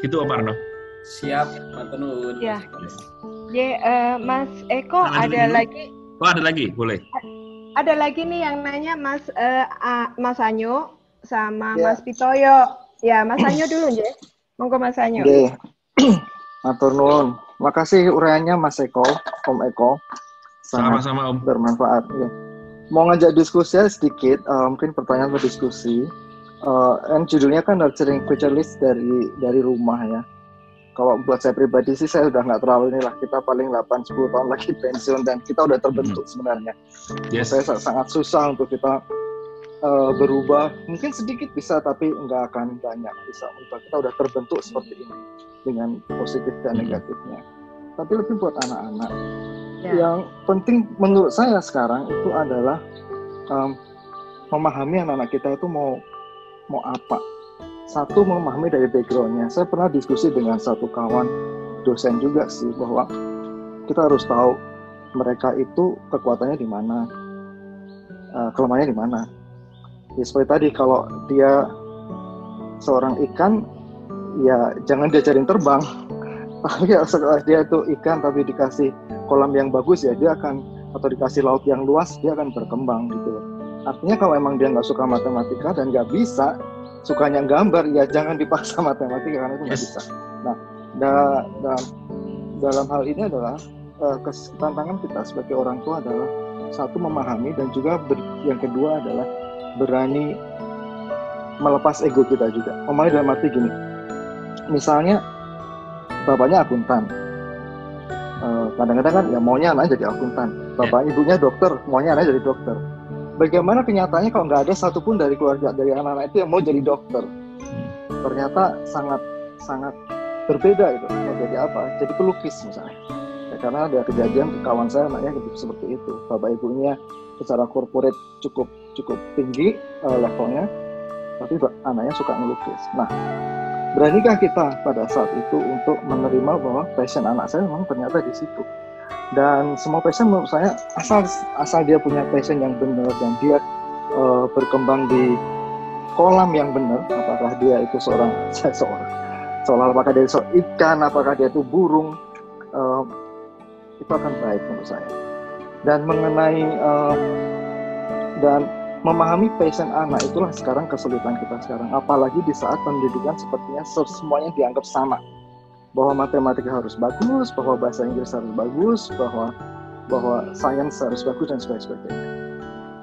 Gitu Pak Parno. Siap, matur nuwun. Ya. Mas Eko Nah, ada lagi? Oh, ada lagi, boleh. Ada lagi nih yang nanya Mas Anyo sama Ya. Mas Pitoyo. Ya, Mas Anyo dulu ya. Monggo Mas Anyo. Oke. Matur nuwun. Makasih uraiannya Mas Eko, Om Eko. Sangat Sama-sama Om. bermanfaat. Ya. Mau ngajak diskusi sedikit, mungkin pertanyaan atau diskusi. Judulnya kan nurturing futurist dari rumah ya. Kalau buat saya pribadi sih saya udah nggak terlalu inilah, kita paling 8-10 tahun lagi pensiun dan kita udah terbentuk sebenarnya. Yes. Saya sangat susah untuk kita berubah, mungkin sedikit bisa tapi nggak akan banyak bisa ubah. Kita udah terbentuk seperti ini dengan positif dan negatifnya. Tapi lebih buat anak-anak, yang penting menurut saya sekarang itu adalah memahami anak-anak kita itu mau apa. Satu, memahami dari backgroundnya. Saya pernah diskusi dengan satu kawan dosen juga sih, bahwa kita harus tahu mereka itu kekuatannya di mana, kelemahannya di mana. Ya, seperti tadi, kalau dia seorang ikan, ya jangan diajarin terbang. Tapi ya, setelah dia itu ikan tapi dikasih kolam yang bagus, ya dia akan, atau dikasih laut yang luas, dia akan berkembang gitu. Artinya kalau emang dia nggak suka matematika dan nggak bisa, sukanya gambar, ya jangan dipaksa matematika karena itu nggak bisa. Nah, dalam hal ini adalah tantangan kita sebagai orang tua adalah satu, memahami, dan juga yang kedua adalah berani melepas ego kita juga. Memahami dalam arti gini, misalnya bapaknya akuntan, kadang-kadang kan ya maunya anaknya jadi akuntan, bapak ibunya dokter, maunya anaknya jadi dokter. Bagaimana kenyataannya kalau nggak ada satupun dari keluarga, dari anak-anak itu yang mau jadi dokter? Ternyata sangat berbeda itu. Mau jadi apa? Jadi pelukis misalnya. Ya, karena ada kejadian kawan saya anaknya seperti itu. Bapak ibunya secara corporate cukup tinggi levelnya, tapi anaknya suka melukis. Nah, beranikah kita pada saat itu untuk menerima bahwa passion anak saya memang ternyata di situ? Dan semua passion menurut saya asal dia punya passion yang benar dan dia berkembang di kolam yang benar, apakah dia itu apakah dia seorang ikan, apakah dia itu burung, itu akan baik menurut saya. Dan mengenai dan memahami passion anak, itulah sekarang kesulitan kita sekarang, apalagi di saat pendidikan sepertinya semuanya dianggap sama, bahwa matematika harus bagus, bahwa bahasa Inggris harus bagus, bahwa sains harus bagus, dan sebagainya.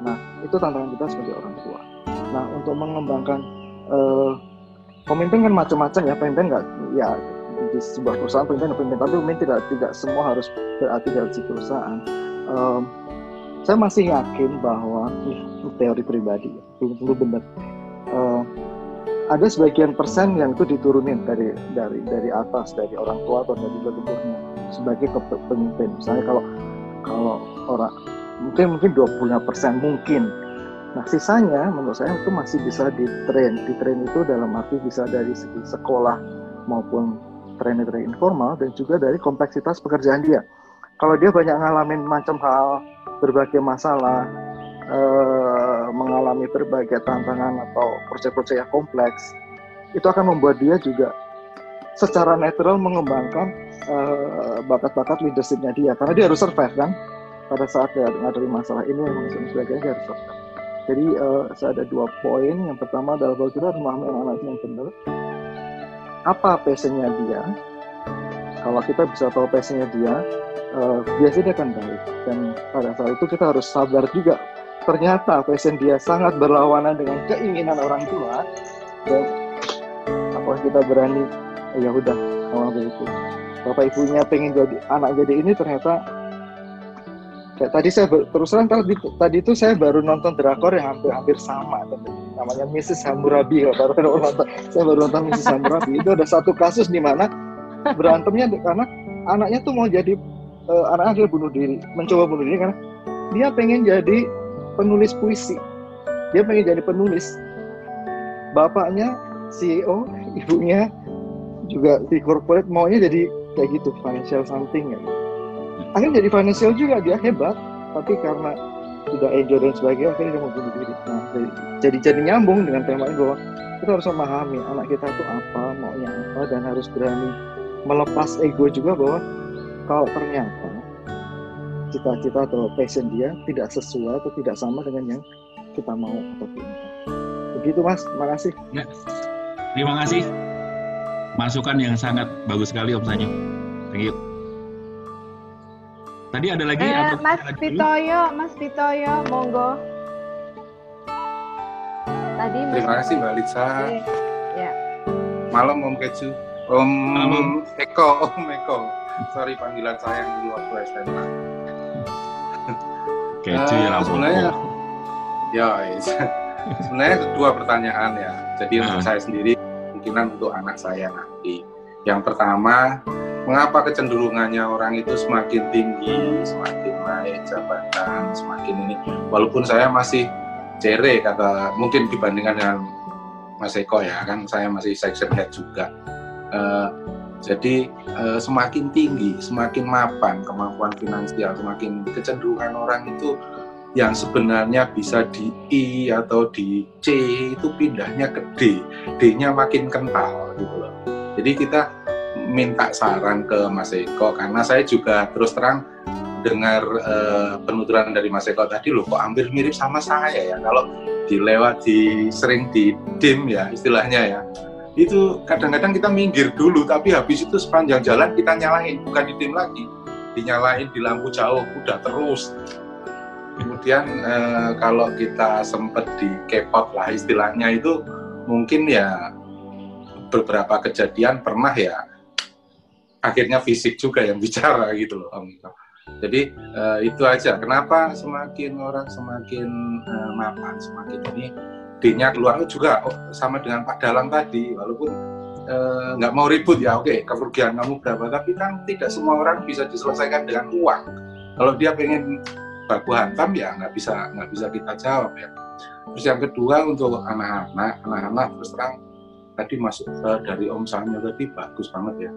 Nah, itu tantangan kita sebagai orang tua. Nah, untuk mengembangkan pemimpin kan macam-macam ya, pemimpin nggak ya di sebuah perusahaan pemimpin, tapi pemimpin tidak semua harus berarti dari perusahaan. Saya masih yakin bahwa ini teori pribadi, belum tentu benar. Ada sebagian persen yang itu diturunin dari atas, dari orang tua atau dari leluhurnya sebagai pemimpin. Misalnya kalau orang mungkin 20% mungkin. Nah, sisanya menurut saya itu masih bisa ditrain. Ditrain itu dalam arti bisa dari segi sekolah maupun training informal, dan juga dari kompleksitas pekerjaan dia. Kalau dia banyak ngalamin macam hal, berbagai masalah, mengalami berbagai tantangan atau proyek-proyek yang kompleks, itu akan membuat dia juga secara natural mengembangkan bakat-bakat leadership-nya dia, karena dia harus survive kan pada saat dia menghadapi masalah ini, memang sebagainya dia harus survive. Jadi saya ada 2 poin. Yang pertama adalah bahwa kita harus memahami anak-anak yang benar, apa passion-nya dia. Kalau kita bisa tahu passion-nya dia, biasanya dia akan baik. Dan pada saat itu kita harus sabar juga. Ternyata passion dia sangat berlawanan dengan keinginan orang tua, dan apakah kita berani, ya udah, kalau begitu. Bapak ibunya pengen jadi anak jadi ini, ternyata kayak tadi saya terus terang tadi itu saya baru nonton drakor yang hampir sama, namanya Mrs. Hammurabi. Saya baru nonton Mrs. Hammurabi. Itu ada satu kasus di mana berantemnya karena anaknya tuh mau jadi anaknya mencoba bunuh diri karena dia pengen jadi penulis puisi. Dia pengen jadi penulis. Bapaknya CEO, ibunya juga di corporate, maunya jadi kayak gitu, financial something ya. Akhirnya jadi financial juga, dia hebat, tapi karena tidak enjoy dan sebagainya, akhirnya dia mau bunuh diri. Nah, jadi nyambung dengan tema ini bahwa kita harus memahami anak kita itu apa, maunya apa, dan harus berani melepas ego juga bahwa kalau ternyata cita-cita atau passion dia tidak sesuai atau tidak sama dengan yang kita mau atau tidak. Begitu Mas, terima kasih. Ya, terima kasih. Masukan yang sangat bagus sekali Om Sanyo. Thank you. Tadi ada lagi? Mas Pitoyo, monggo. Tadi Terima kasih Mbak Lisa. Ya. Malam Om Keju. Om Eko. Sorry panggilan saya di waktu SMA. Keju ya sebenarnya. Ya, sebenarnya dua pertanyaan ya. Jadi untuk saya sendiri, kemungkinan untuk anak saya nanti. Yang pertama, mengapa kecenderungannya orang itu semakin tinggi, semakin naik jabatan, semakin ini. Walaupun saya masih cere kata mungkin dibandingkan dengan Mas Eko ya kan, saya masih section head juga. Jadi semakin tinggi, semakin mapan kemampuan finansial, semakin kecenderungan orang itu yang sebenarnya bisa di I atau di C itu pindahnya ke D, D-nya makin kental gitu loh. Jadi kita minta saran ke Mas Eko, karena saya juga terus terang dengar penuturan dari Mas Eko tadi, loh kok hampir mirip sama saya ya, kalau sering di dim ya istilahnya ya, itu kadang-kadang kita minggir dulu, tapi habis itu sepanjang jalan kita nyalain, bukan di dim lagi, dinyalain di lampu jauh, udah terus. Kemudian kalau kita sempet di K-pop lah istilahnya itu, mungkin ya beberapa kejadian pernah ya akhirnya fisik juga yang bicara gitu loh Om. Jadi itu aja, kenapa semakin orang semakin mapan, semakin ini D-nya keluar juga sama dengan Pak Dalang tadi, walaupun nggak mau ribut ya, oke, kerugian kamu berapa, tapi kan tidak semua orang bisa diselesaikan dengan uang. Kalau dia pengen baku hantam ya nggak bisa kita jawab ya. Terus yang kedua untuk anak-anak terus terang tadi masuk dari Om Sanyo tadi bagus banget ya.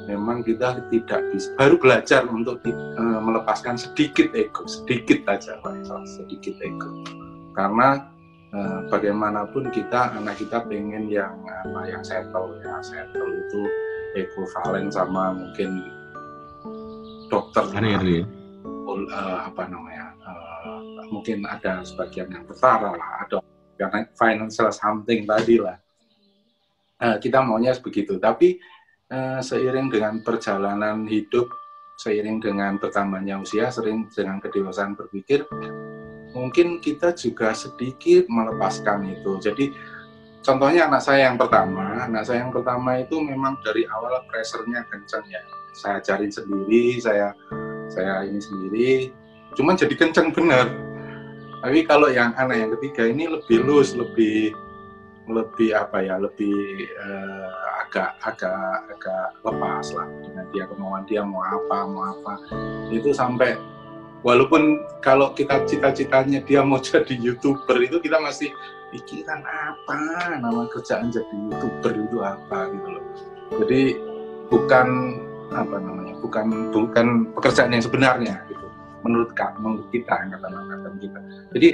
Memang kita tidak bisa, baru belajar untuk melepaskan sedikit ego, sedikit aja Pak, sedikit ego. Karena bagaimanapun anak kita pengen yang settle ya, settle itu ekivalen sama mungkin dokter. Mungkin ada sebagian yang setara lah, ada yang financial something tadi lah. Kita maunya begitu, tapi seiring dengan perjalanan hidup, seiring dengan bertambahnya usia, seiring dengan kedewasaan berpikir, mungkin kita juga sedikit melepaskan itu. Jadi contohnya anak saya yang pertama itu memang dari awal pressure-nya kencang ya. Saya ajarin sendiri, saya ini sendiri, cuman jadi kencang bener. Tapi kalau yang anak yang ketiga ini lebih loose, lebih agak lepas lah dengan dia, kemauan dia mau apa itu, sampai walaupun kalau kita cita-citanya dia mau jadi YouTuber itu kita masih pikiran apa nama kerjaan jadi YouTuber itu apa gitu loh. Jadi bukan pekerjaan yang sebenarnya gitu menurut kita angkatan kita. Jadi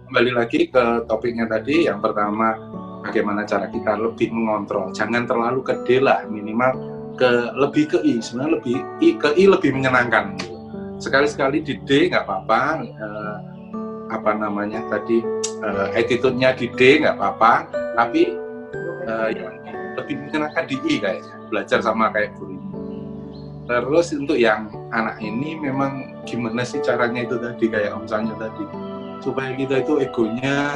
kembali lagi ke topiknya tadi, yang pertama bagaimana cara kita lebih mengontrol, jangan terlalu ke D lah, minimal lebih ke I, sebenarnya lebih menyenangkan. Sekali-sekali di D nggak apa-apa, attitude-nya di D nggak apa-apa, tapi yang lebih menyenangkan di I kayaknya, belajar sama kayak guru. Terus untuk yang anak ini memang gimana sih caranya itu tadi, kayak Om Sanyo tadi, supaya kita itu egonya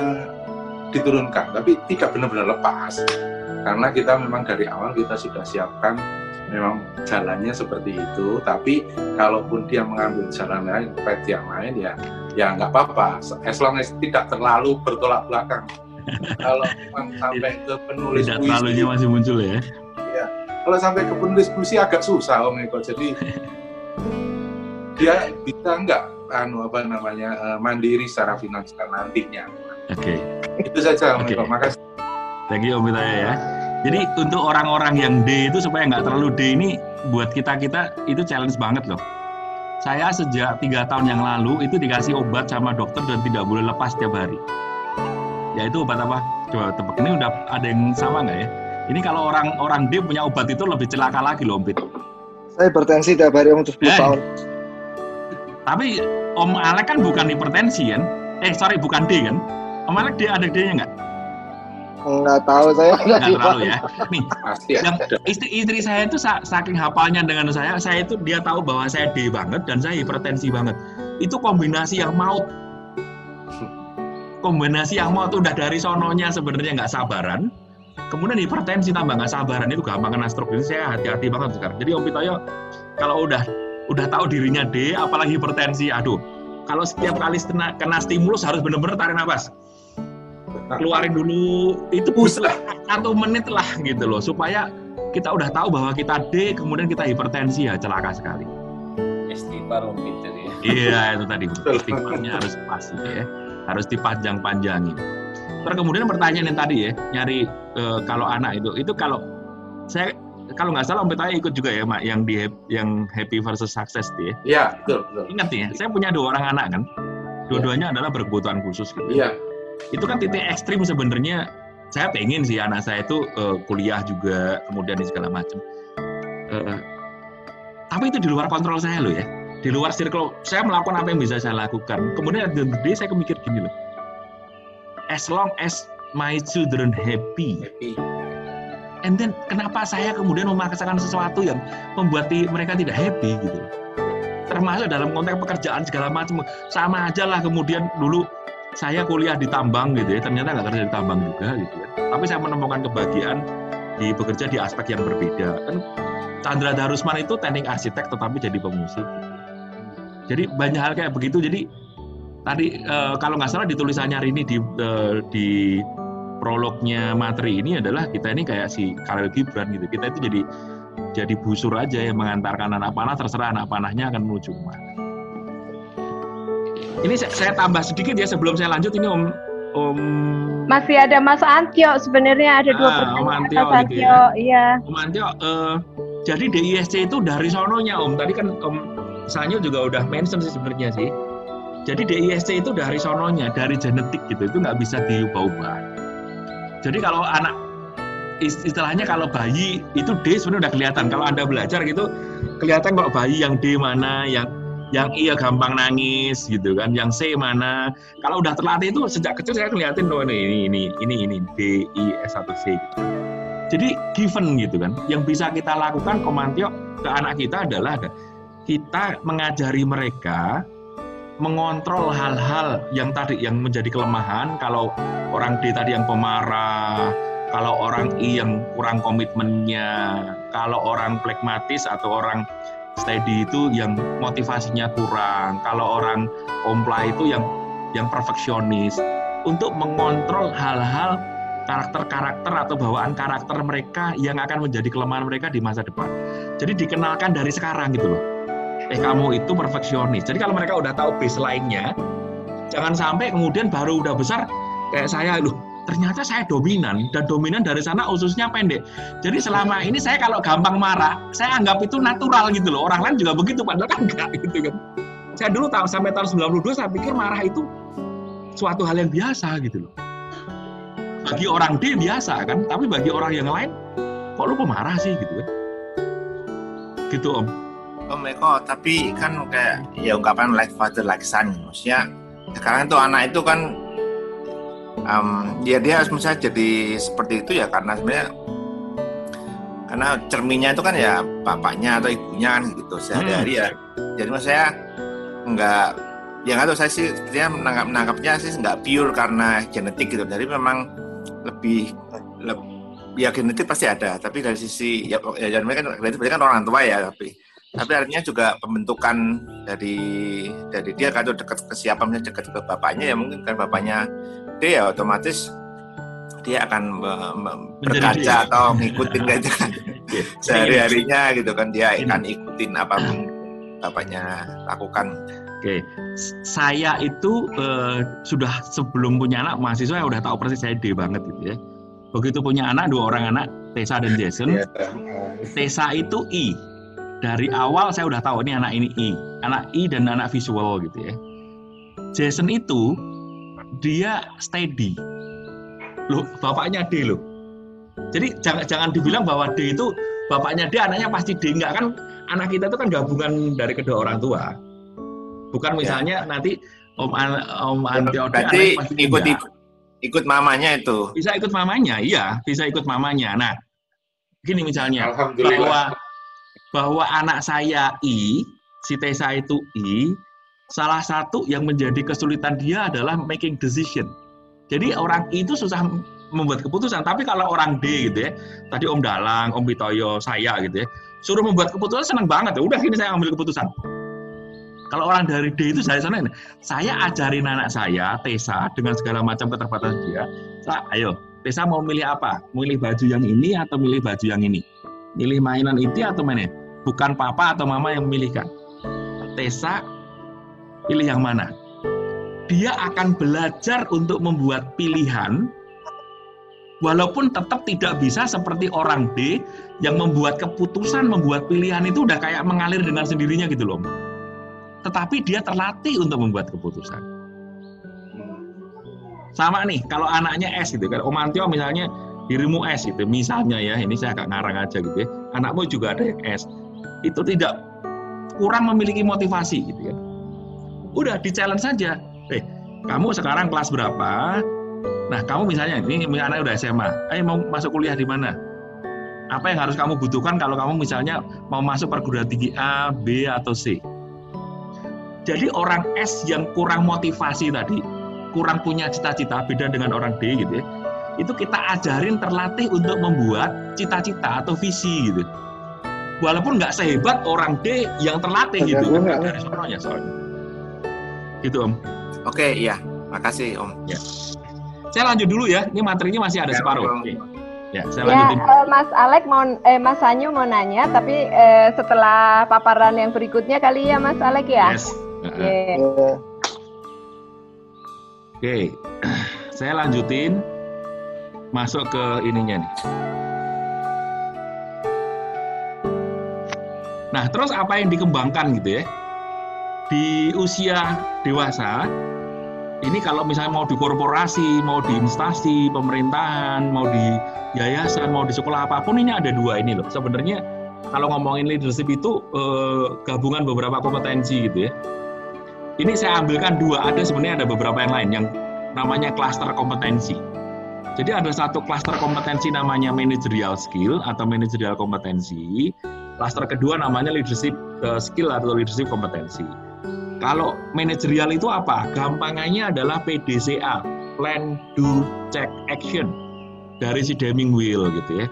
diturunkan, tapi tidak benar-benar lepas, karena kita memang dari awal kita sudah siapkan memang jalannya seperti itu. Tapi kalaupun dia mengambil jalan lain, path yang lain ya nggak apa-apa, as long as tidak terlalu bertolak belakang. Kalau memang sampai ke penulis tidak puisi, terlalunya masih muncul ya. Kalau sampai ke penulis puisi agak susah Om Eko, jadi dia bisa nggak mandiri secara finansial nantinya. Oke. Itu saja Om Eko, makasih. Thank you Om Pitaya ya. Jadi untuk orang-orang yang D itu supaya nggak terlalu D ini, buat kita itu challenge banget loh. Saya sejak 3 tahun yang lalu itu dikasih obat sama dokter dan tidak boleh lepas setiap hari. Yaitu obat apa? Coba tebak, ini udah ada yang sama nggak ya? Ini kalau orang D punya obat itu lebih celaka lagi loh, Om Pit. Saya hipertensi tiap hari Om 10 tahun. Tapi Om Alek kan bukan hipertensi kan? Bukan D kan? Om Alek dia ada D-nya nggak? Nggak tahu saya. Nggak terlalu ya. Nih, yang istri saya itu saking hafalnya dengan saya itu dia tahu bahwa saya D banget dan saya hipertensi banget. Itu kombinasi yang maut. Kombinasi yang maut udah dari sononya sebenarnya nggak sabaran. Kemudian hipertensi tambah nggak sabaran itu gampang kena stroke. Jadi saya hati-hati banget sekarang. Jadi Om Pitoyo kalau udah tahu dirinya D, apalagi hipertensi, aduh. Kalau setiap kali kena stimulus harus benar-benar tarik nafas. Keluarin dulu, itu bisa 1 menit lah gitu loh, supaya kita udah tahu bahwa kita D, kemudian kita hipertensi, ya celaka sekali. Istighfar Om Pito ya. Iya itu tadi, istighfarnya harus pasti ya, harus dipanjang-panjangin. Terus kemudian pertanyaan yang tadi ya, nyari kalau anak itu kalau saya kalau nggak salah Om Pito ikut juga ya, Mak, yang happy versus success ya. Iya, betul. Ingat ya, saya punya 2 orang anak kan, dua-duanya adalah berkebutuhan khusus gitu. Iya. Itu kan titik ekstrim sebenarnya. Saya pengen sih anak saya itu kuliah juga, kemudian segala macam. Tapi itu di luar kontrol saya loh ya. Di luar circle, saya melakukan apa yang bisa saya lakukan. Kemudian at the end of the day saya kemikir gini loh. As long as my children happy. And then kenapa saya kemudian memaksakan sesuatu yang membuat mereka tidak happy gitu loh. Termasuk dalam konteks pekerjaan segala macam. Sama aja lah kemudian dulu saya kuliah di tambang gitu ya, ternyata nggak kerja di tambang juga gitu ya. Tapi saya menemukan kebahagiaan bekerja di aspek yang berbeda. Kan Chandra Darusman itu teknik arsitek tetapi jadi pemusik. Jadi banyak hal kayak begitu. Jadi tadi kalau nggak salah di tulisannya Rini di prolognya materi ini adalah kita ini kayak si Khalil Gibran gitu. Kita itu jadi busur aja yang mengantarkan anak panah, terserah anak panahnya akan menuju kemana. Ini saya tambah sedikit ya sebelum saya lanjut ini Om masih ada Mas Antio sebenarnya ada 2 pertanyaan. Om Antio, Mas Antio, gitu ya. Iya. Om Antio, jadi DISC itu dari sononya Om. Tadi kan Om Sanyo juga udah mention sih sebenarnya sih. Jadi DISC itu dari sononya, dari genetik gitu. Itu nggak bisa diubah-ubah. Jadi kalau anak istilahnya kalau bayi itu D sebenarnya udah kelihatan. Kalau Anda belajar gitu kelihatan kok bayi yang D mana, yang I gampang nangis gitu kan, yang C mana. Kalau udah terlatih itu sejak kecil saya ngeliatin loh ini D, I, S, 1, C gitu. Jadi given gitu kan. Yang bisa kita lakukan Komantio ke anak kita adalah kita mengajari mereka mengontrol hal-hal yang tadi yang menjadi kelemahan. Kalau orang D tadi yang pemarah, kalau orang I yang kurang komitmennya, kalau orang pragmatis atau orang steady itu yang motivasinya kurang, kalau orang comply itu yang perfeksionis, untuk mengontrol hal-hal karakter-karakter atau bawaan karakter mereka yang akan menjadi kelemahan mereka di masa depan. Jadi dikenalkan dari sekarang gitu loh. Kamu itu perfeksionis. Jadi kalau mereka udah tahu baseline-nya, jangan sampai kemudian baru udah besar kayak saya, ternyata saya dominan, dan dominan dari sana ususnya pendek. Jadi selama ini saya kalau gampang marah, saya anggap itu natural gitu loh. Orang lain juga begitu, padahal kan enggak gitu kan. Saya dulu sampai tahun 92 saya pikir marah itu suatu hal yang biasa gitu loh. Bagi orang D biasa kan, tapi bagi orang yang lain, kok lu pemarah sih gitu kan. Gitu Om. Om Eko, tapi kan kayak ya ungkapan like father like son. Maksudnya sekarang tuh anak itu kan dia harus misalnya jadi seperti itu ya karena sebenarnya karena cerminnya itu kan ya bapaknya atau ibunya kan gitu sehari-hari ya. Jadi maksud saya nggak tahu, saya sih sepertinya menangkapnya sih nggak pure karena genetik gitu. Jadi memang lebih ya genetik pasti ada, tapi dari sisi ya mereka kan genetik berarti kan orang tua ya, tapi artinya juga pembentukan dari dia kalau dekat ke siapa, misalnya dekat ke bapaknya ya mungkin kan bapaknya dia ya otomatis dia akan berkaca atau ngikutin aja sehari-harinya gitu kan, dia akan ikutin apapun bapaknya lakukan. Oke, saya itu sudah sebelum punya anak mahasiswa udah tahu persis saya D banget gitu ya. Begitu punya anak, 2 orang anak, Tessa dan Jason. Tessa itu I, dari awal saya udah tahu ini anak I dan anak visual gitu ya. Jason itu dia steady. Loh, bapaknya D loh. Jadi jangan dibilang bahwa D itu bapaknya D, anaknya pasti D. Enggak, kan anak kita itu kan gabungan dari kedua orang tua. Bukan misalnya nanti Om Antio berarti ikut mamanya itu. Bisa ikut mamanya, iya, bisa ikut mamanya. Nah, gini misalnya bahwa anak saya I, si Tessa itu I, salah satu yang menjadi kesulitan dia adalah making decision. Jadi orang I itu susah membuat keputusan, tapi kalau orang D gitu ya, tadi Om Dalang, Om Bitoyo, saya gitu ya, suruh membuat keputusan senang banget ya, udah gini saya ambil keputusan. Kalau orang dari D itu saya ajarin anak saya, Tessa, dengan segala macam keterbatasan dia, ayo, Tessa mau milih apa? Milih baju yang ini atau milih baju yang ini? Milih mainan itu atau mana? Bukan papa atau mama yang memilihkan. Tessa, pilih yang mana? Dia akan belajar untuk membuat pilihan, walaupun tetap tidak bisa seperti orang D yang membuat keputusan, membuat pilihan itu udah kayak mengalir dengan sendirinya gitu loh. Tetapi dia terlatih untuk membuat keputusan. Sama nih, kalau anaknya S gitu kan, Om Antio misalnya dirimu S gitu, misalnya ya, ini saya agak ngarang aja gitu ya, anakmu juga ada yang S, itu tidak kurang memiliki motivasi gitu kan. Udah di-challenge saja. Kamu sekarang kelas berapa? Nah, kamu misalnya, ini anak udah SMA, mau masuk kuliah di mana? Apa yang harus kamu butuhkan kalau kamu misalnya mau masuk perguruan tinggi A, B, atau C? Jadi orang S yang kurang motivasi tadi, kurang punya cita-cita, beda dengan orang D gitu ya, itu kita ajarin terlatih untuk membuat cita-cita atau visi gitu. Walaupun nggak sehebat orang D yang terlatih gitu, dari sononya soalnya. Gitu Om. Oke, iya. Makasih Om. Ya. Saya lanjut dulu ya. Ini materinya masih ada separuh. Oke. Ya, saya lanjutin. Mas Alek Mas Sanyu mau nanya, tapi setelah paparan yang berikutnya kali ya Mas Alek ya. Yes. Yeah. Oke. Saya lanjutin masuk ke ininya nih. Nah, terus apa yang dikembangkan gitu ya? Di usia dewasa, ini kalau misalnya mau di korporasi, mau di instansi pemerintahan, mau di yayasan, mau di sekolah apapun, ini ada dua ini loh. Sebenarnya kalau ngomongin leadership itu gabungan beberapa kompetensi gitu ya. Ini saya ambilkan dua, sebenarnya ada beberapa yang lain yang namanya cluster kompetensi. Jadi ada satu cluster kompetensi namanya managerial skill atau managerial kompetensi. Cluster kedua namanya leadership skill atau leadership kompetensi. Kalau manajerial itu apa? Gampangannya adalah PDCA, Plan, Do, Check, Action, dari si Deming Wheel gitu ya.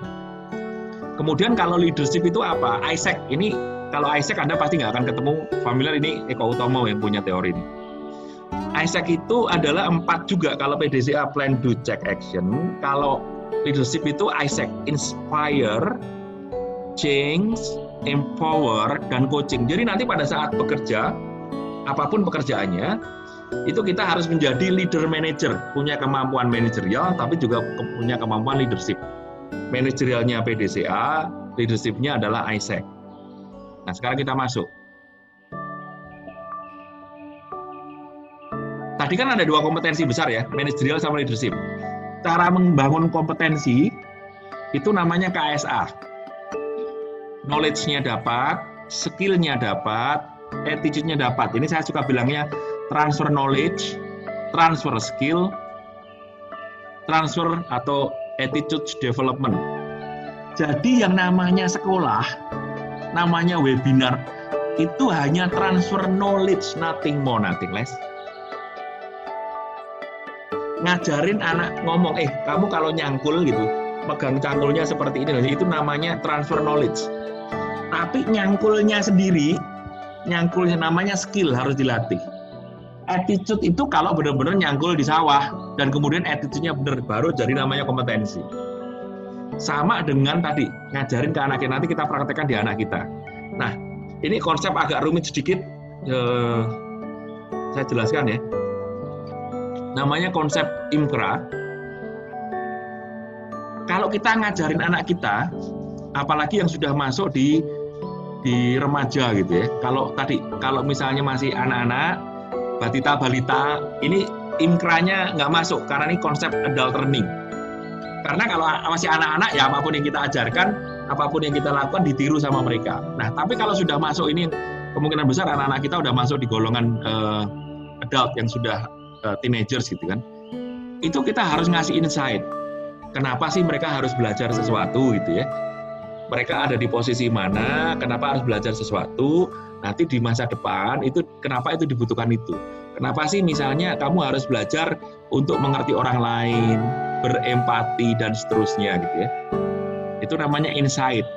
Kemudian kalau leadership itu apa? Isaac, ini kalau Isaac Anda pasti nggak akan ketemu familiar, ini Eko Utomo yang punya teori ini. Isaac itu adalah 4 juga, kalau PDCA, Plan, Do, Check, Action. Kalau leadership itu Isaac, Inspire, Change, Empower, dan Coaching. Jadi nanti pada saat bekerja, apapun pekerjaannya, itu kita harus menjadi leader manager, punya kemampuan manajerial, tapi juga punya kemampuan leadership. Manajerialnya PDCA, leadershipnya adalah Isaac. Nah, sekarang kita masuk. Tadi kan ada dua kompetensi besar ya, manajerial sama leadership. Cara membangun kompetensi, itu namanya KSA. Knowledge-nya dapat, skill-nya dapat, attitude-nya dapat. Ini saya suka bilangnya transfer knowledge, transfer skill, transfer atau attitude development. Jadi yang namanya sekolah, namanya webinar, itu hanya transfer knowledge, nothing more, nothing less. Ngajarin anak ngomong, kamu kalau nyangkul gitu, pegang cangkulnya seperti ini, itu namanya transfer knowledge. Tapi nyangkulnya sendiri, nyangkulnya namanya skill, harus dilatih. Attitude itu kalau benar-benar nyangkul di sawah dan kemudian attitude-nya benar, baru jadi namanya kompetensi. Sama dengan tadi, ngajarin ke anaknya, nanti kita praktekkan di anak kita. Nah, ini konsep agak rumit sedikit, saya jelaskan ya. Namanya konsep IMKRA. Kalau kita ngajarin anak kita, apalagi yang sudah masuk di di remaja gitu ya. Kalau misalnya masih anak-anak, balita, ini inkranya nggak masuk karena ini konsep adult learning. Karena kalau masih anak-anak ya apapun yang kita ajarkan, apapun yang kita lakukan ditiru sama mereka. Nah, tapi kalau sudah masuk ini kemungkinan besar anak-anak kita udah masuk di golongan adult yang sudah teenagers gitu kan. Itu kita harus ngasih insight. Kenapa sih mereka harus belajar sesuatu gitu ya? Mereka ada di posisi mana? Kenapa harus belajar sesuatu? Nanti di masa depan itu kenapa itu dibutuhkan itu? Kenapa sih misalnya kamu harus belajar untuk mengerti orang lain, berempati dan seterusnya gitu ya? Itu namanya insight.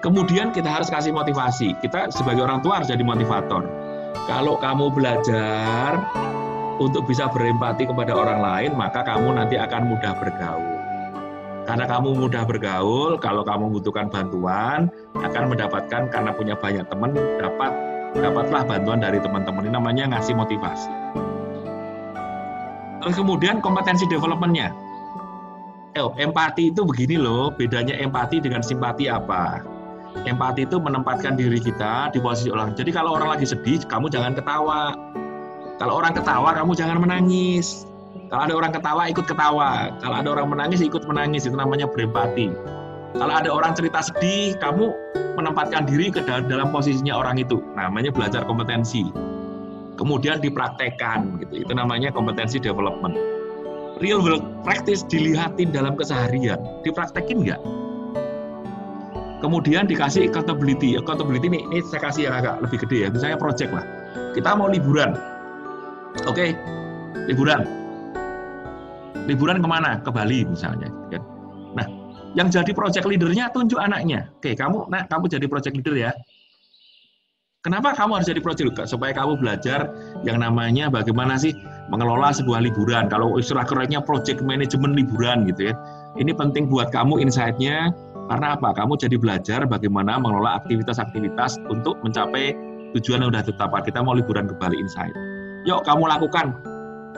Kemudian kita harus kasih motivasi. Kita sebagai orang tua harus jadi motivator. Kalau kamu belajar untuk bisa berempati kepada orang lain, maka kamu nanti akan mudah bergaul. Karena kamu mudah bergaul, kalau kamu membutuhkan bantuan, akan mendapatkan karena punya banyak teman, dapatlah bantuan dari teman-teman. Ini namanya ngasih motivasi. Terus kemudian kompetensi development-nya. Empati itu begini loh, bedanya empati dengan simpati apa? Empati itu menempatkan diri kita di posisi orang. Jadi kalau orang lagi sedih, kamu jangan ketawa. Kalau orang ketawa, kamu jangan menangis. Kalau ada orang ketawa, ikut ketawa. Kalau ada orang menangis, ikut menangis. Itu namanya berempati. Kalau ada orang cerita sedih, kamu menempatkan diri ke dalam posisinya orang itu. Namanya belajar kompetensi. Kemudian dipraktekkan, gitu. Itu namanya kompetensi development. Real world practice dilihatin dalam keseharian. Dipraktekin nggak? Kemudian dikasih accountability. Accountability ini saya kasih yang agak lebih gede ya. Misalnya project lah. Kita mau liburan. Oke, liburan. Liburan kemana? Ke Bali misalnya. Nah, yang jadi project leader-nya tunjuk anaknya. Oke, kamu jadi project leader ya. Kenapa kamu harus jadi project leader? Supaya kamu belajar yang namanya bagaimana sih mengelola sebuah liburan. Kalau istilah kerennya project management liburan gitu ya. Ini penting buat kamu insight-nya. Karena apa? Kamu jadi belajar bagaimana mengelola aktivitas-aktivitas untuk mencapai tujuan yang sudah ditetapkan. Kita mau liburan ke Bali insight. Yuk kamu lakukan.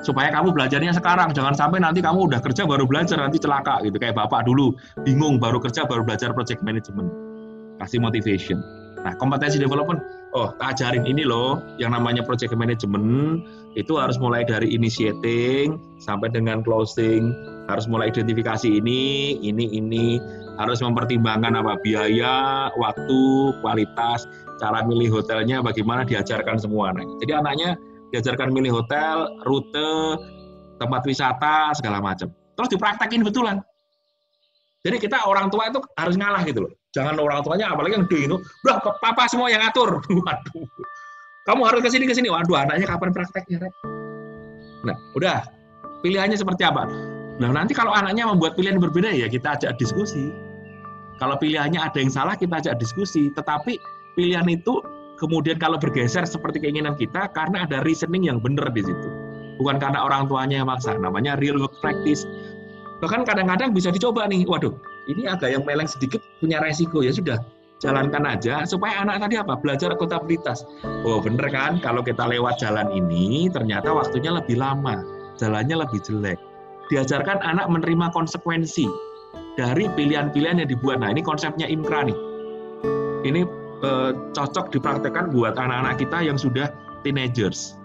Supaya kamu belajarnya sekarang, jangan sampai nanti kamu udah kerja baru belajar, nanti celaka gitu. Kayak bapak dulu, bingung baru kerja baru belajar project management. Kasih motivation. Nah, kompetensi development, tak ajarin ini loh, yang namanya project management, itu harus mulai dari initiating, sampai dengan closing, harus mulai identifikasi ini, harus mempertimbangkan apa biaya, waktu, kualitas, cara milih hotelnya, bagaimana diajarkan semua. Nah, jadi anaknya diajarkan milih hotel, rute, tempat wisata, segala macam. Terus dipraktekin betulan. Jadi kita orang tua itu harus ngalah gitu loh. Jangan orang tuanya, apalagi yang gede itu, udah papa semua yang ngatur. Waduh, kamu harus kesini. Waduh, anaknya kapan prakteknya, Rek? Nah, udah. Pilihannya seperti apa? Nah, nanti kalau anaknya membuat pilihan berbeda, ya kita ajak diskusi. Kalau pilihannya ada yang salah, kita ajak diskusi. Tetapi pilihan itu kemudian kalau bergeser seperti keinginan kita, karena ada reasoning yang benar di situ. Bukan karena orang tuanya yang maksa, namanya real work practice. Bahkan kadang-kadang bisa dicoba nih, waduh, ini agak yang meleng sedikit, punya resiko, ya sudah, jalankan aja, supaya anak tadi apa? Belajar akuntabilitas. Oh bener kan, kalau kita lewat jalan ini, ternyata waktunya lebih lama, jalannya lebih jelek. Diajarkan anak menerima konsekuensi dari pilihan-pilihan yang dibuat. Nah ini konsepnya Inkra nih. Ini cocok dipraktekkan buat anak-anak kita yang sudah teenagers.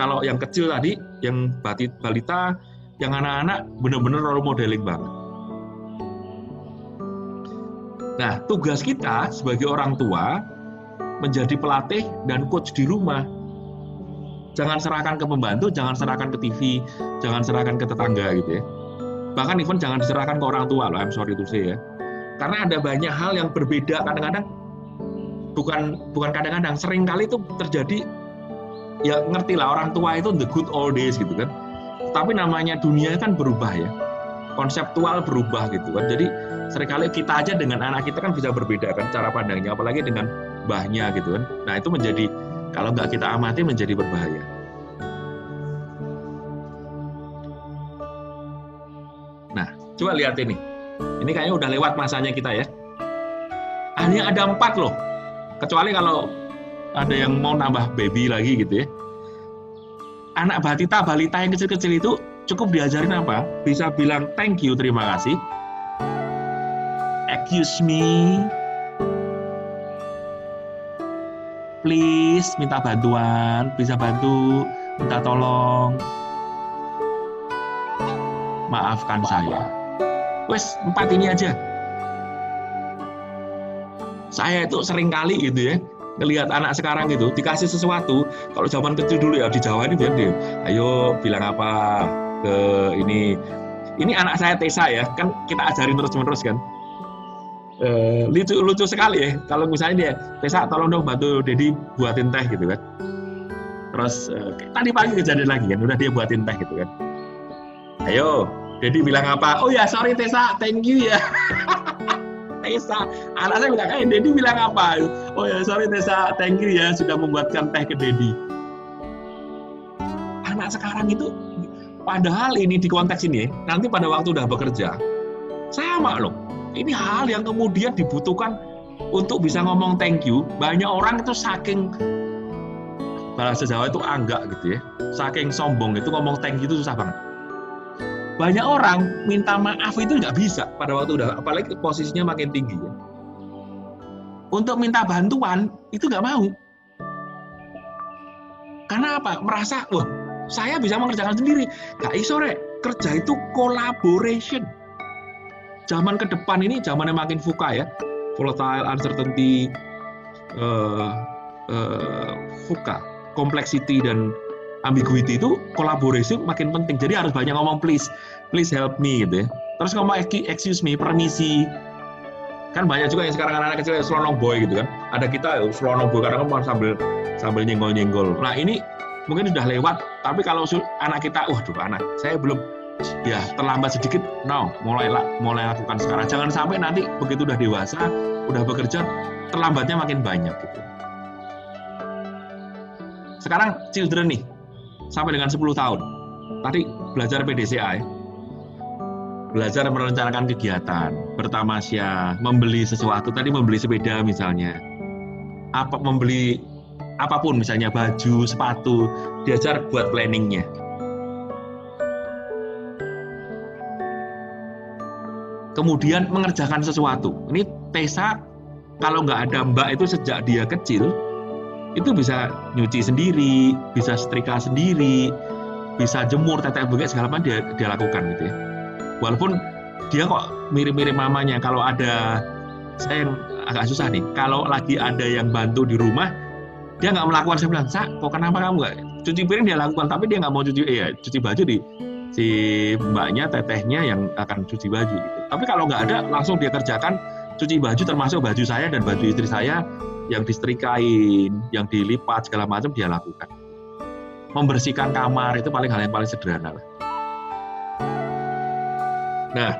Kalau yang kecil tadi, yang balita, yang anak-anak benar-benar role modeling banget. Nah, tugas kita sebagai orang tua menjadi pelatih dan coach di rumah. Jangan serahkan ke pembantu, jangan serahkan ke TV, jangan serahkan ke tetangga gitu ya. Bahkan even jangan diserahkan ke orang tua loh, I'm sorry to say ya. Karena ada banyak hal yang berbeda kadang-kadang. Bukan kadang-kadang, sering kali itu terjadi, ya ngerti lah orang tua itu the good old days gitu kan. Tapi namanya dunia kan berubah ya, konseptual berubah gitu kan. Jadi seringkali kita aja dengan anak kita kan bisa berbeda kan cara pandangnya, apalagi dengan mbahnya gitu kan. Nah itu menjadi, kalau nggak kita amati menjadi berbahaya. Nah coba lihat ini kayaknya udah lewat masanya kita ya. Hanya ada 4 loh. Kecuali kalau ada yang mau nambah baby lagi gitu ya. Anak balita yang kecil-kecil itu cukup diajarin apa? Bisa bilang thank you, terima kasih. Excuse me. please, minta bantuan, bisa bantu, minta tolong. Maafkan saya. Wes, 4 ini aja. Saya itu sering kali gitu ya, ngelihat anak sekarang gitu, dikasih sesuatu, kalau zaman kecil dulu ya di Jawa ini biar dia, ayo bilang apa ke ini. Ini anak saya Tesa ya, kan kita ajarin terus-menerus kan. Lucu sekali ya, kalau misalnya dia, Tesa tolong dong bantu Dedi buatin teh gitu kan. Terus tadi pagi kejadian lagi kan, udah dia buatin teh gitu kan. Ayo, Dedi bilang apa? Oh ya sorry Tesa, thank you ya. Tesa, anak saya bilang, Dedi bilang apa? Oh ya sorry Tesa, thank you ya sudah membuatkan teh ke Dedi. Anak sekarang itu, padahal ini di konteks ini, nanti pada waktu udah bekerja, sama loh. Ini hal yang kemudian dibutuhkan untuk bisa ngomong thank you. Banyak orang itu saking, bahasa Jawa itu anggak gitu ya, saking sombong itu ngomong thank you itu susah banget. Banyak orang minta maaf itu nggak bisa pada waktu udah, apalagi posisinya makin tinggi ya. Untuk minta bantuan itu nggak mau. Karena apa? Merasa, wah saya bisa mengerjakan sendiri. Gak iso rek, kerja itu collaboration. Zaman ke depan ini zaman yang makin VUCA ya, volatile, uncertainty, VUCA, complexity dan ambiguity itu kolaborasi makin penting. Jadi harus banyak ngomong please help me gitu ya. Terus ngomong excuse me, permisi. Kan banyak juga yang sekarang anak-anak kecil selonong boy gitu kan. Ada kita selonong boy kadang kan sambil nyenggol-nyenggol. Nah ini mungkin sudah lewat, tapi kalau anak kita, waduh anak saya belum, ya terlambat sedikit, mulai lakukan sekarang. Jangan sampai nanti begitu udah dewasa, udah bekerja, terlambatnya makin banyak gitu. Sekarang children nih, sampai dengan 10 tahun. Tadi belajar PDCA ya. Belajar merencanakan kegiatan, bertamasya, membeli sesuatu, tadi membeli sepeda misalnya. Membeli apapun misalnya baju, sepatu, diajar buat planningnya. Kemudian mengerjakan sesuatu. Ini Tesa kalau nggak ada Mbak itu sejak dia kecil, itu bisa nyuci sendiri, bisa setrika sendiri, bisa jemur, tetek bengek segala macam dia lakukan gitu ya. Walaupun dia kok mirip-mirip mamanya. Kalau ada, saya yang agak susah nih, kalau lagi ada yang bantu di rumah, dia nggak melakukan. Saya bilang, kok kenapa kamu nggak cuci piring? Dia lakukan, tapi dia nggak mau cuci baju di si mbaknya, tetehnya yang akan cuci baju gitu. Tapi kalau nggak ada, langsung dia kerjakan cuci baju, termasuk baju saya dan baju istri saya yang disetrikain, yang dilipat segala macam dia lakukan. Membersihkan kamar itu hal yang paling sederhana lah. Nah,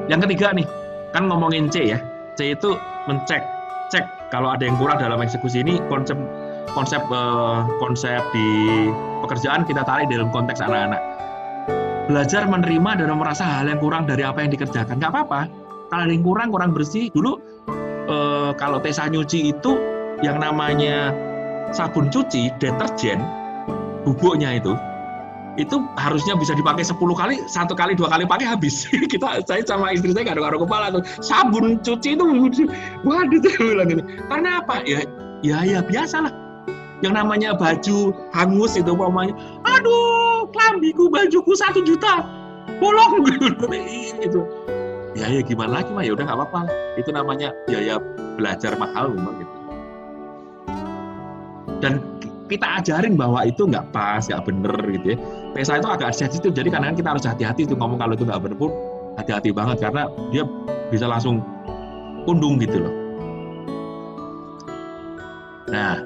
yang ketiga nih, kan ngomongin C ya. C itu cek kalau ada yang kurang dalam eksekusi ini. Konsep di pekerjaan kita tarik dalam konteks anak-anak. Belajar menerima dan merasa hal yang kurang dari apa yang dikerjakan. Nggak apa-apa. Kalau ada yang kurang bersih. Dulu kalau Tesa nyuci itu yang namanya sabun cuci, deterjen, bubuknya itu harusnya bisa dipakai 10 kali, 1 kali 2 kali pakai habis. Saya sama istri saya garuk-garuk kepala tuh. Sabun cuci itu, waduh, saya bilang gini. Karena apa? Ya biasalah. Yang namanya baju hangus itu umpamanya, aduh, klambiku, bajuku 1 juta, bolong gitu. Ya gimana lagi mah, ya udah nggak apa-apa. Itu namanya biaya belajar mahal memang gitu. Dan kita ajarin bahwa itu nggak pas, nggak bener gitu ya. Tesa itu agak sensitif, jadi kadang-kadang kita harus hati-hati tuh ngomong kalau itu nggak bener pun hati-hati banget karena dia bisa langsung kundung gitu loh. Nah,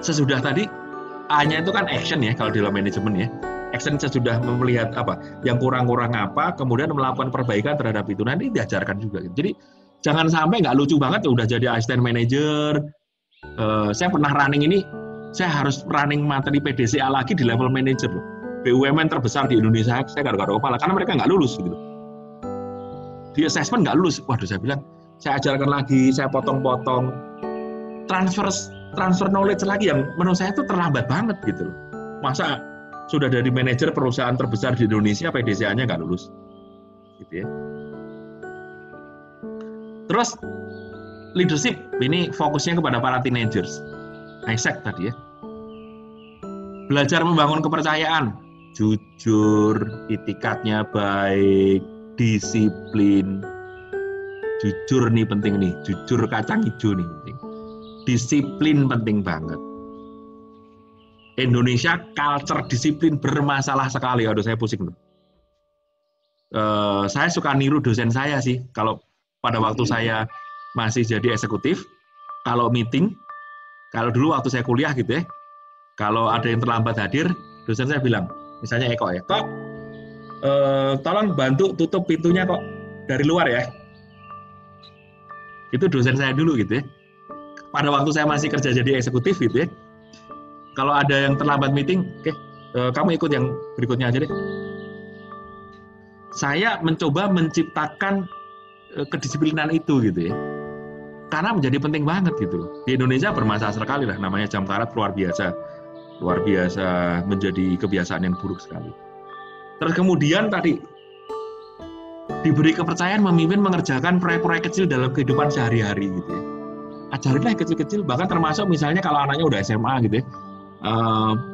sesudah tadi A-nya itu kan action ya kalau di dalam manajemen ya. Action sesudah melihat apa yang kurang-kurang apa, kemudian melakukan perbaikan terhadap itu. Nanti diajarkan juga. Jadi jangan sampai nggak lucu banget udah jadi asisten manajer. Saya pernah running ini, saya harus running materi PDCA lagi di level manajer loh. BUMN terbesar di Indonesia, saya garuk-garuk kepala karena mereka nggak lulus gitu. Di assessment nggak lulus. Waduh, saya bilang, saya ajarkan lagi, saya potong-potong. Transfer knowledge lagi yang menurut saya itu terlambat banget gitu loh. Masa sudah dari manajer perusahaan terbesar di Indonesia, PDCA-nya nggak lulus. Gitu ya. Terus leadership ini fokusnya kepada para teenagers. Isaac tadi ya. Belajar membangun kepercayaan, jujur, itikadnya baik, disiplin. Jujur nih penting nih, jujur kacang hijau nih penting. Disiplin penting banget. Indonesia culture disiplin bermasalah sekali. Aduh, saya pusing loh. Saya suka niru dosen saya sih. Kalau pada waktu saya masih jadi eksekutif, kalau meeting, kalau dulu waktu saya kuliah gitu ya, kalau ada yang terlambat hadir, dosen saya bilang, misalnya Eko ya, kok tolong bantu tutup pintunya kok dari luar ya. Itu dosen saya dulu gitu ya. Pada waktu saya masih kerja jadi eksekutif gitu ya. Kalau ada yang terlambat meeting, oke, kamu ikut yang berikutnya aja deh. Saya mencoba menciptakan kedisiplinan itu gitu ya. Karena menjadi penting banget gitu loh. Di Indonesia bermasalah sekali lah, namanya jam karet luar biasa. Luar biasa menjadi kebiasaan yang buruk sekali. Terus kemudian tadi diberi kepercayaan memimpin mengerjakan proyek-proyek kecil dalam kehidupan sehari-hari gitu ya. Ajarinlah kecil-kecil, bahkan termasuk misalnya kalau anaknya udah SMA gitu ya,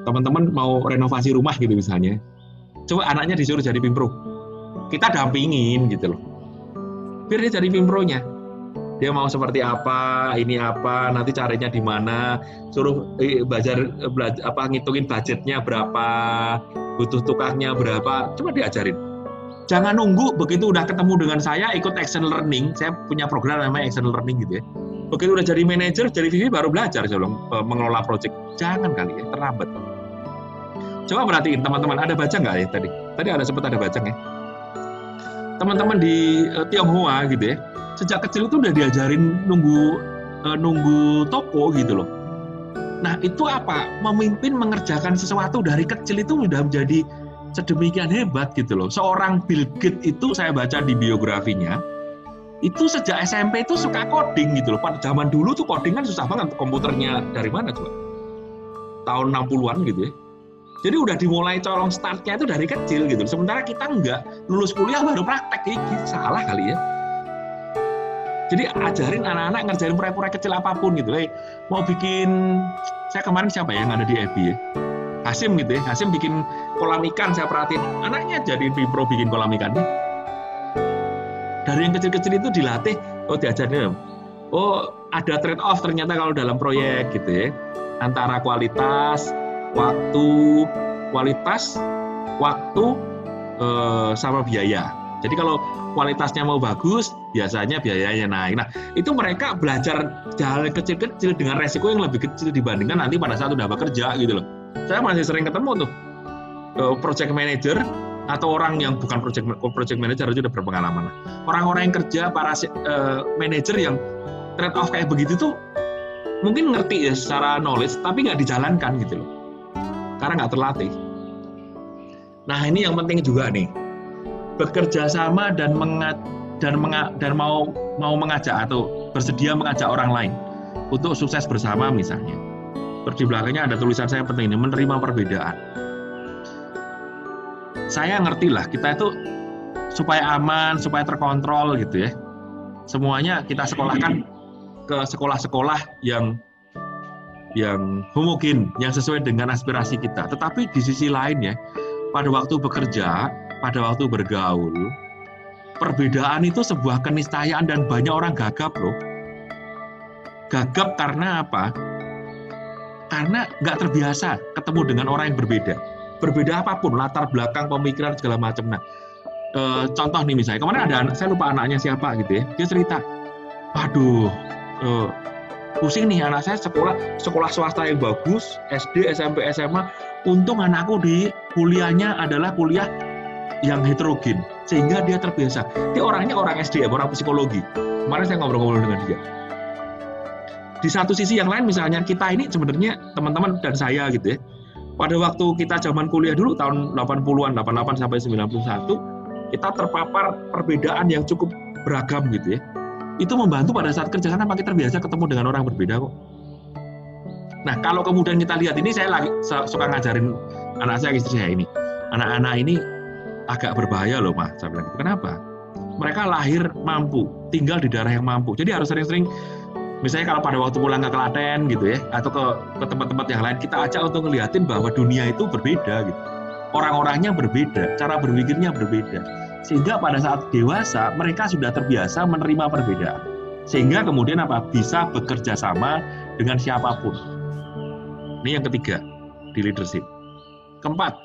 teman-teman mau renovasi rumah gitu misalnya, coba anaknya disuruh jadi pimpro, kita dampingin gitu loh, biar dia jadi pimpronya. Dia mau seperti apa, ini apa, nanti caranya di mana, suruh belajar ngitungin budgetnya berapa, butuh tukangnya berapa, coba diajarin. Jangan nunggu begitu udah ketemu dengan saya ikut action learning. Saya punya program namanya action learning gitu ya. Begitu udah jadi manajer, jadi VP baru belajar mengelola project. Jangan kali ya, terlambat. Coba perhatiin teman-teman, ada baca nggak ya tadi? Tadi ada sempat ada baca ya. Teman-teman di Tionghoa gitu ya, sejak kecil itu udah diajarin nunggu toko gitu loh. Nah itu apa? Memimpin mengerjakan sesuatu dari kecil itu udah menjadi sedemikian hebat gitu loh. Seorang Bill Gates itu saya baca di biografinya, itu sejak SMP itu suka coding gitu loh. Pada zaman dulu tuh coding kan susah banget, komputernya dari mana coba? Tahun 60-an gitu ya. Jadi udah dimulai colong startnya itu dari kecil gitu. Sementara kita enggak, lulus kuliah baru praktek, gitu. Salah kali ya. Jadi ajarin anak-anak ngerjain proyek-proyek kecil apapun gitu. Mau bikin, saya kemarin siapa ya yang ada di FB ya? Hasim gitu ya, Hasim bikin kolam ikan, saya perhatiin anaknya jadi pimpro bikin kolam ikannya. Dari yang kecil-kecil itu dilatih, diajarin, ada trade off ternyata kalau dalam proyek gitu ya, antara kualitas, waktu, sama biaya. Jadi kalau kualitasnya mau bagus, biasanya biayanya naik. Nah, itu mereka belajar hal kecil-kecil dengan resiko yang lebih kecil dibandingkan nanti pada saat udah bekerja gitu loh. Saya masih sering ketemu tuh project manager atau orang yang bukan project manager aja udah berpengalaman. Orang-orang yang kerja, para manager yang trade off kayak begitu tuh mungkin ngerti ya secara knowledge, tapi nggak dijalankan gitu loh, karena nggak terlatih. Nah ini yang penting juga nih, bekerja sama dan mau mengajak atau bersedia mengajak orang lain untuk sukses bersama misalnya. Terus di belakangnya ada tulisan saya penting ini, menerima perbedaan. Saya ngerti lah, kita itu supaya aman, supaya terkontrol gitu ya. Semuanya kita sekolahkan ke sekolah-sekolah yang homogen, yang sesuai dengan aspirasi kita. Tetapi di sisi lain ya, pada waktu bekerja, pada waktu bergaul, perbedaan itu sebuah keniscayaan dan banyak orang gagap loh. Gagap karena apa? Karena nggak terbiasa ketemu dengan orang yang berbeda apapun, latar belakang, pemikiran, segala macam. Nah, contoh nih misalnya, kemarin ada anak, saya lupa anaknya siapa gitu ya, dia cerita, waduh, pusing nih anak saya sekolah swasta yang bagus, SD, SMP, SMA, untung anakku di kuliahnya adalah kuliah yang heterogen, sehingga dia terbiasa. Dia orangnya orang SDM, orang psikologi. Kemarin saya ngobrol-ngobrol dengan dia. Di satu sisi yang lain misalnya kita ini sebenarnya teman-teman dan saya gitu ya, pada waktu kita zaman kuliah dulu tahun 80-an, 88 sampai 91, kita terpapar perbedaan yang cukup beragam gitu ya. Itu membantu pada saat kerja karena makin terbiasa ketemu dengan orang berbeda kok. Nah, kalau kemudian kita lihat ini, saya lagi suka ngajarin anak saya, istri saya ini. Anak-anak ini agak berbahaya loh, Mas. Saya bilang, kenapa? Mereka lahir mampu, tinggal di daerah yang mampu. Jadi harus sering-sering Misalnya kalau pada waktu pulang ke Klaten gitu ya, atau ke tempat-tempat yang lain, kita ajak untuk ngeliatin bahwa dunia itu berbeda gitu. Orang-orangnya berbeda, cara berpikirnya berbeda. Sehingga pada saat dewasa, mereka sudah terbiasa menerima perbedaan. Sehingga kemudian bisa bekerja sama dengan siapapun. Ini yang ketiga di leadership. Keempat,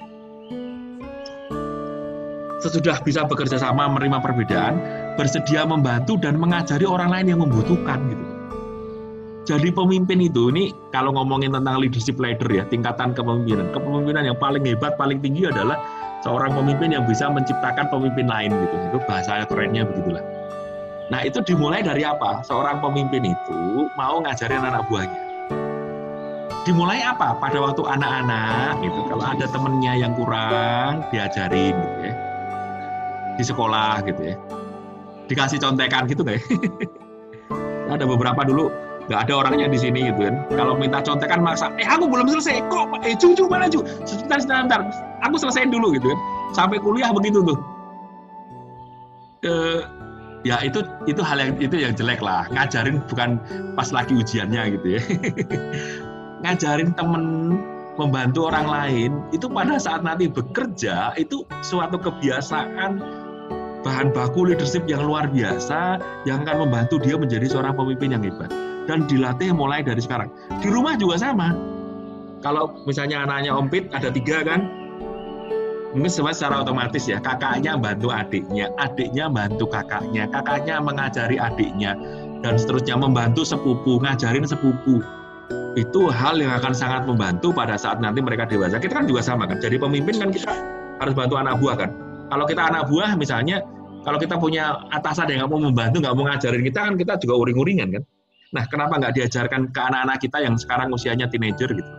sesudah bisa bekerja sama menerima perbedaan, bersedia membantu dan mengajari orang lain yang membutuhkan gitu. Jadi pemimpin itu, ini kalau ngomongin tentang leadership leader ya, tingkatan kepemimpinan yang paling hebat, paling tinggi adalah seorang pemimpin yang bisa menciptakan pemimpin lain gitu. Itu bahasa kerennya begitulah. Nah, itu dimulai dari apa? Seorang pemimpin itu mau ngajarin anak buahnya. Dimulai apa? Pada waktu anak-anak gitu, kalau ada temennya yang kurang, diajarin gitu ya. Di sekolah gitu ya. Dikasih contekan gitu kayak. Ada beberapa dulu, nggak ada orangnya di sini gitu kan. Kalau minta contekan maksa, aku belum selesai, kok, Ju, mana Ju? Sebentar, aku selesaiin dulu gitu kan. Sampai kuliah begitu tuh. Ya itu hal yang jelek lah. Ngajarin bukan pas lagi ujiannya gitu ya. Ngajarin temen, membantu orang lain, itu pada saat nanti bekerja, itu suatu kebiasaan, bahan baku leadership yang luar biasa, yang akan membantu dia menjadi seorang pemimpin yang hebat. Dan dilatih mulai dari sekarang. Di rumah juga sama. Kalau misalnya anaknya Om Pit, ada 3 kan, mungkin secara otomatis ya, kakaknya bantu adiknya, adiknya bantu kakaknya, kakaknya mengajari adiknya, dan seterusnya membantu sepupu, ngajarin sepupu. Itu hal yang akan sangat membantu pada saat nanti mereka dewasa. Kita kan juga sama kan, jadi pemimpin kan kita harus bantu anak buah kan. Kalau kita anak buah misalnya, kalau kita punya atasan yang nggak mau membantu, nggak mau ngajarin kita kan, kita juga uring-uringan kan. Nah, kenapa nggak diajarkan ke anak-anak kita yang sekarang usianya teenager gitu?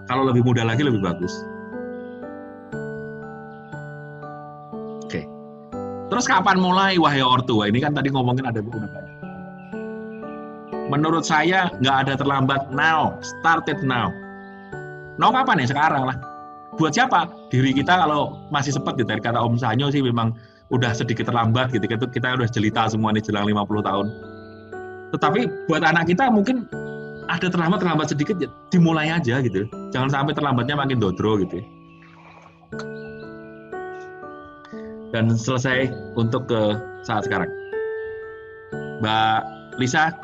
Kalau lebih muda lagi lebih bagus. Oke. Terus kapan mulai wahai ortu? Ini kan tadi ngomongin ada udah banyak. Menurut saya nggak ada terlambat. Now, started now. Now kapan ya? Sekarang lah. Buat siapa? Diri kita kalau masih sempat gitu. Kata Om Sanyo sih memang udah sedikit terlambat gitu. Kita udah jelita semua nih jelang 50 tahun. Tetapi buat anak kita mungkin ada terlambat sedikit ya. Dimulai aja gitu. Jangan sampai terlambatnya makin dodro gitu. Dan selesai untuk ke saat sekarang. Mbak Lisa,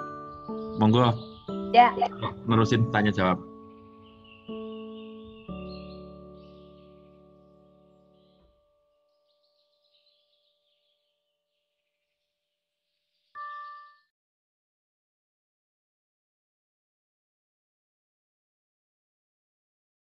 monggo ya, nerusin tanya jawab.